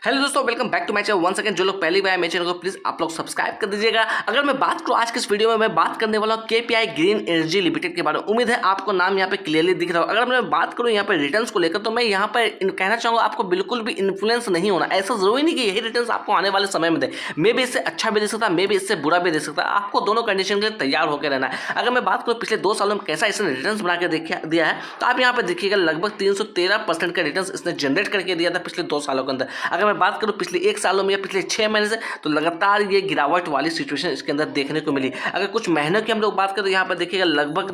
Hello दोस्तों, welcome back to my channel once again. जो लोग पहली बार आए मेरे चैनल को प्लीज आप लोग सब्सक्राइब कर दीजिएगा। अगर मैं बात करूं आज के इस वीडियो में, मैं बात करने वाला हूं केपीआई ग्रीन एनर्जी लिमिटेड के बारे में। उम्मीद है आपको नाम यहां पे क्लियरली दिख रहा हो। अगर मैं बात करूं यहां पे रिटर्न्स को लेकर, तो मैं यहां पर कहना चाहूंगा आपको बिल्कुल भी इन्फ्लुएंस नहीं होना। ऐसा जरूरी नहीं कि यही रिटर्न्स आपको आने वाले समय में दे। मे भी इससे अच्छा भी दे सकता है, मे भी इससे बुरा भी दे सकता है। आपको दोनों कंडीशन के लिए तैयार होकर रहना है। अगर मैं बात करूं पिछले 2 सालों में कैसा इसने रिटर्न्स बना के दिया है, तो आप यहाँ पे देखिएगा लगभग 313% का रिटर्न्स इसने जनरेट करके दिया था पिछले 2 सालों के अंदर। अगर मैं बात करूं पिछले 1 सालों में या पिछले 6 महीने से, तो लगातार ये गिरावट वाली सिचुएशन इसके अंदर देखने को मिली। अगर कुछ महीनों की हम लोग बात करें, तो यहाँ पर देखिएगा लगभग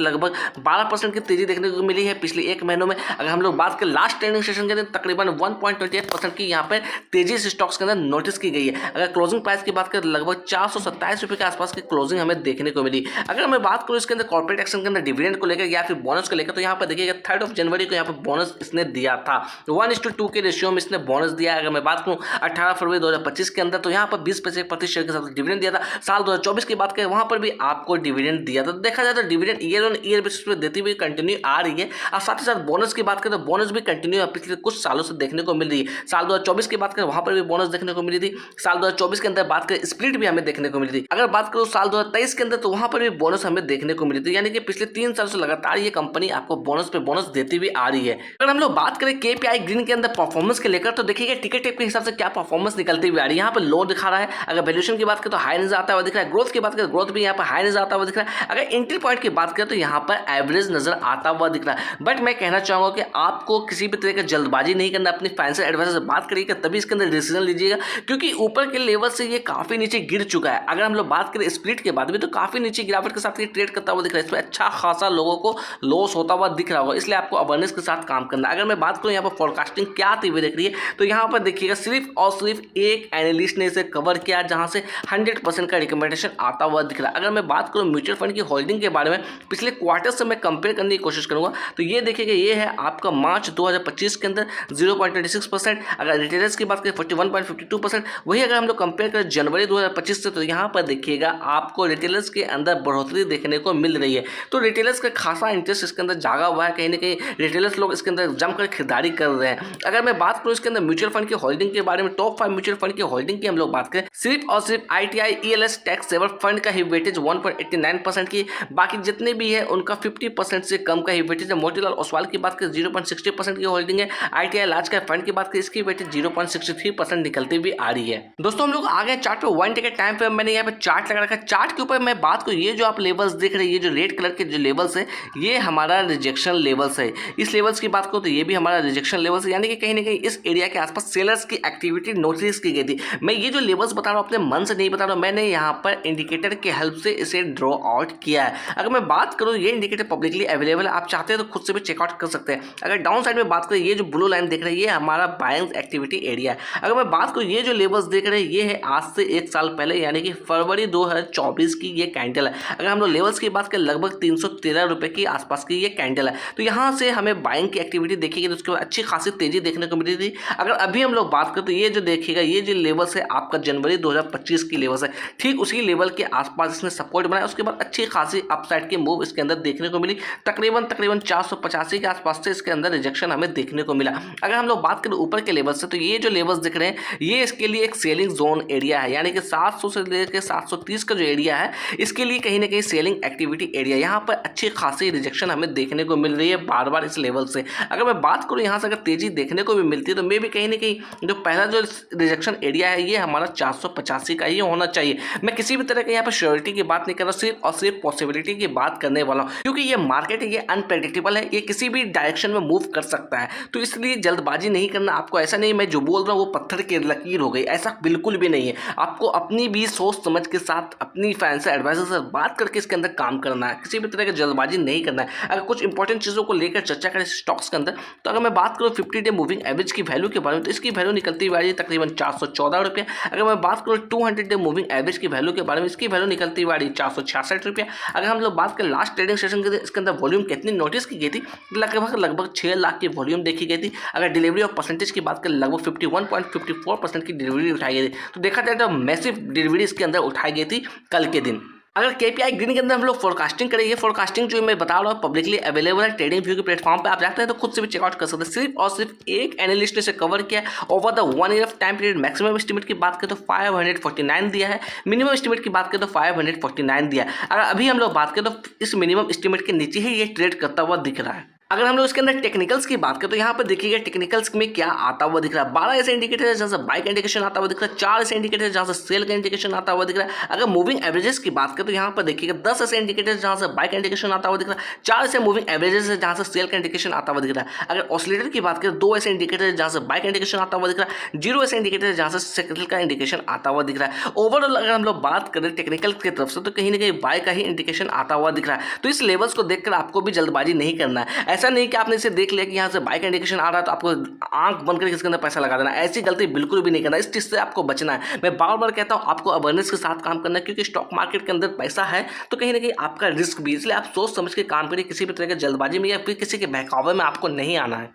12% की तेजी देखने को मिली है पिछले 1 महीनों में। अगर हम लोग बात करें लास्ट ट्रेडिंग सेशन के दिन, तकरीबन 1.28% की यहाँ पर तेजी से स्टॉक्स के अंदर नोटिस की गई है। अगर क्लोजिंग प्राइस की बात करें, लगभग 427 रुपये के आसपास की क्लोजिंग हमें देखने को मिली। अगर मैं बात करूँ इसके अंदर कॉर्पोरेट एक्शन के अंदर डिविडेंड को लेकर या फिर बोनस को लेकर, तो यहाँ पर देखिएगा 3 जनवरी को यहाँ पर बोनस इसने दिया था। 1:2 के रेशियो में इसने बोनस दिया। अगर मैं बात करूँ 18 फरवरी 2025 के अंदर, तो यहाँ पर 20% शेयर के साथ डिविडेंड दिया था। साल 2024 की बात करें, वहां पर भी आपको डिविडेंड दिया था। तो देखा जाए तो dividend year on year basis पे देती हुई कंटिन्यू आ रही है। और साथ ही साथ बोनस की बात करें, तो बोनस भी कंटिन्यू पिछले कुछ सालों से देखने को मिल रही है। साल 2024 की बात करें, वहां पर भी बोनस देखने को मिली थी। साल 2024 के अंदर बात करें, स्प्लिट भी हमें देखने को मिली थी। अगर बात करूं साल 2023 के अंदर, तो वहां पर भी बोनस हमें देखने को मिली थी। यानी कि पिछले 3 साल से लगातार ये कंपनी आपको बोनस पे बोनस देती हुई आ रही है। अगर हम लोग बात करें केपीआई ग्रीन के अंदर परफॉर्मेंस के लेकर, तो देखिएगा टिकट टेप के हिसाब से क्या परफॉर्मेंस निकलती हुई आ रही है। यहाँ पर लो दिखा रहा है। अगर वैल्यूएशन की बात करें, तो हाई नजर आता हुआ दिख रहा है। ग्रोथ की बात करें, ग्रोथ भी यहाँ पर हाई नजर आता हुआ दिख रहा है। अगर एंट्री पॉइंट की बात करें, तो यहाँ पर एवरेज नजर आता हुआ दिख रहा है। बट मैं कहना चाहूंगा कि आपको किसी भी तरह का जल्दबाजी नहीं करना। अपनी फाइनेंशियल एडवाइजर से बात करिएगा, तभी इसके अंदर डिसीजन लीजिएगा, क्योंकि ऊपर के लेवल से ये काफी नीचे गिर चुका है। अगर हम लोग बात करें स्प्लिट के बाद भी, तो काफी नीचे गिरावट के साथ ये ट्रेड करता हुआ दिख रहा है। इसमें अच्छा खासा लोगों को लॉस होता हुआ दिख रहा होगा, इसलिए आपको अवेयरनेस के साथ काम करना। अगर मैं बात करूं यहाँ पर फोरकास्टिंग क्या आती हुई दिख रही है, तो यहाँ पर देखिएगा सिर्फ और सिर्फ एक एनालिस्ट ने इसे कवर किया, जहां से 100% का रिकमेंडेशन आता हुआ दिख रहा है। अगर मैं बात करूं म्यूचुअल फंड की होल्डिंग के बारे में, पिछले क्वार्टर से मैं कंपेयर करने की कोशिश करूंगा, तो ये देखिएगा ये है आपका मार्च 2025 के अंदर 0.26%। अगर रिटेलर्स की बात करें 41.52%। वही अगर हम लोग कंपेयर करें जनवरी 2025 से, तो यहाँ पर देखिएगा आपको रिटेलर्स के अंदर बढ़ोतरी देखने को मिल रही है। तो रिटेलर्स का खासा इंटरेस्ट इसके अंदर जागा हुआ है। कहीं ना कहीं रिटेलर्स लोग इसके अंदर जमकर खरीदारी कर रहे हैं। अगर मैं बात करूं इसके अंदर म्यूचुअल फंड की होल्डिंग के बारे में, टॉप 5 म्यूचुअल फंड की होल्डिंग की हम लोग बात करें, सिर्फ और सिर्फ ITI ELS tax saver fund का ही वेटेज 1.89% की। बाकी जितने भी है उनका 50% से कम का ही वेटेज है। मोतीलाल ओसवाल की बात करें 0.60% की होल्डिंग है। ITI लार्ज कैप फंड की बात करें, इसकी वेटेज 0.63% निकलती हुई आ रही है। दोस्तों हम लोग आ गए चार्ट पे। 1 डे के टाइम पे मैंने यहाँ पे चार्ट लगा रखा है। चार्ट के ऊपर मैं बात करूँ, ये जो आप लेवल्स देख रहे हैं, ये जो रेड कलर के जो लेवल्स है, ये हमारा रिजेक्शन लेवल्स है। इस लेवल्स की बात करूँ तो ये भी हमारा रिजेक्शन लेवल्स है, यानी कि कहीं ना कहीं इस एरिया के आसपास सेलर्स की एक्टिविटी नोटिस की गई थी। मैं ये जो लेवल्स बता रहा हूँ अपने मन से नहीं बता रहा हूँ, मैंने यहाँ पर इंडिकेटर के हेल्प से इसे ड्रॉ आउट किया है। अगर मैं बात करूँ, ये इंडिकेटर पब्लिकली अवेलेबल है, आप चाहते हैं तो खुद से भी चेकआउट कर सकते हैं। अगर डाउन साइड में बात करें, ये जो ब्लू लाइन देख रहे हैं, ये हमारा बाइंग एक्टिविटी एरिया है। अगर मैं बात करूँ, ये जो लेवल्स देख रहे हैं, ये है आज से 1 साल पहले, यानी कि फरवरी 2024 की ये कैंडल है। अगर हम लोग लेवल्स की बात करें, लगभग 313 रुपये के आसपास की ये कैंडल है। तो यहाँ से हमें बाइंग की एक्टिविटी देखिएगा, तो उसके बाद अच्छी खासी तेजी देखने को मिली थी। अगर अभी हम लोग बात करें, तो ये जो देखिएगा, ये जो लेवल्स है आपका जनवरी 2025 की लेवल्स है, ठीक उसी लेवल के आसपास इसने सपोर्ट बनाया। उसके बाद अच्छी खासी अपसाइड की मूव इसके अंदर देखने को मिली। तकरीबन 485 के आसपास से इसके अंदर रिजेक्शन हमें देखने को मिला। अगर हम लोग बात करें ऊपर के लेवल से, तो ये जो लेवल्स दिख रहे हैं, ये इसके लिए एक सेलिंग जोन एरिया है, यानी कि 700 से लेकर 730 का जो एरिया है, इसके लिए कहीं ना कहीं सेलिंग एक्टिविटी एरिया। यहाँ पर अच्छी खासी रिजेक्शन हमें देखने को मिल रही है बार बार इस लेवल से। अगर मैं बात करूँ यहाँ से अगर तेजी देखने को भी मिलती है, तो मे भी कहीं ना कहीं जो पहला जो रिजेक्शन एरिया है, ये हमारा 485 का ही होना चाहिए। मैं किसी भी तरह के यहाँ पर श्योरिटी की बात नहीं कर रहा, सिर्फ और सिर्फ पॉसिबिलिटी की बात करने वाला हूँ, क्योंकि ये मार्केट है, ये अनप्रेडिक्टेबल है, ये किसी भी डायरेक्शन में मूव कर सकता है। तो इसलिए जल्दबाजी नहीं करना आपको। ऐसा नहीं मैं जो बोल रहा हूँ वो पत्थर की लकीर हो गई, ऐसा बिल्कुल भी नहीं है। आपको अपनी भी सोच समझ के साथ अपनी फाइनेंशियल एडवाइजर से बात करके इसके अंदर काम करना है, किसी भी तरह की जल्दबाजी नहीं करना है। अगर कुछ इंपॉर्टेंट चीज़ों को लेकर चर्चा करें स्टॉक्स के अंदर, तो अगर मैं बात करूँ 50 डे मूविंग एवरेज की वैल्यू के बारे में, तो इसकी वैल्यू निकलती हुई आ रही है तकरीबन 414 रुपये। अगर मैं बात करूँ 200 डे मूविंग एवरेज की वैल्यू के बारे में, इसकी वैल्यू निकलती हुई आ रही है 466 रुपये। अगर हम लोग बात करें लास्ट ट्रेडिंग सेशन के, इसके अंदर वॉल्यूम कितनी नोटिस की गई थी, लगभग 6 लाख की वॉल्यूम देखी गई थी। अगर डिलीवरी ऑफ परसेंटेज की बात करें, लगभग 51.54% की डिलीवरी उठाई गई थी। तो देखा जाए तो मैसिव डिलीवरी इसके अंदर उठाई गई थी कल के दिन। अगर केपीआई ग्रीन के अंदर हम लोग फोरकास्टिंग करें, ये फोरकास्टिंग जो मैं बता रहा हूँ पब्लिकली अवेलेबल है ट्रेडिंग व्यू के प्लेटफॉर्म पे, आप जाते हैं तो खुद से भी चेकआउट कर सकते हैं। सिर्फ और सिर्फ एक एनालिस्ट ने इसे कवर किया over the 1 year of time period. Maximum estimate की बात करें तो 549 दिया है, मिनिमम एस्टिमेट की बात करें तो 549 दिया है। अगर अभी हम लोग बात करें तो इस मिनिमम एस्टिमेट के नीचे ही ये ट्रेड करता हुआ दिख रहा है। अगर हम लोग इसके अंदर टेक्निकल्स की बात करें तो यहाँ पर देखिएगा टेक्निकल्स में क्या आता हुआ दिख रहा है। 12 ऐसे इंडिकेटर है जहाँ से बाई का इंडिकेशन आता हुआ दिख रहा है, 4 ऐसे इंडिकेटर जहाँ से सेल का इंडिकेशन आता हुआ दिख रहा है। अगर मूविंग एवरेजेस की बात करें तो यहाँ पर देखिएगा 10 ऐसे इंडिकेटर जहाँ से बाई का इंडिकेशन आता हुआ दिख रहा है, 4 ऐसे मूविंग एवरेजेस है जहाँ से सेल का इंडिकेशन आता हुआ दिख रहा है। अगर ऑसिलेटर की बात करें 2 ऐसे इंडिकेटर जहाँ से बाई का इंडिकेशन आता हुआ दिख रहा है, 0 ऐसे इंडिकेटर जहाँ से सेल का इंडिकेशन आता हुआ दिख रहा है। ओवरऑल अगर हम लोग बात करें टेक्निकल की तरफ से तो कहीं ना कहीं बाय का ही इंडिकेशन आता हुआ दिख रहा है। तो इस लेवल्स को देखकर आपको भी जल्दबाजी नहीं करना है। ऐसा नहीं कि आपने इसे देख लिया कि यहाँ से बाय का इंडिकेशन आ रहा है तो आपको आंख बंद करके इसके अंदर पैसा लगा देना। ऐसी गलती बिल्कुल भी नहीं करना, इस चीज से आपको बचना है। मैं बार बार कहता हूँ आपको अवेयरनेस के साथ काम करना है, क्योंकि स्टॉक मार्केट के अंदर पैसा है तो कहीं ना कहीं आपका रिस्क भी, इसलिए आप सोच समझ के काम करिए। किसी भी तरह की जल्दबाजी में या फिर किसी के बहकावे में आपको नहीं आना है।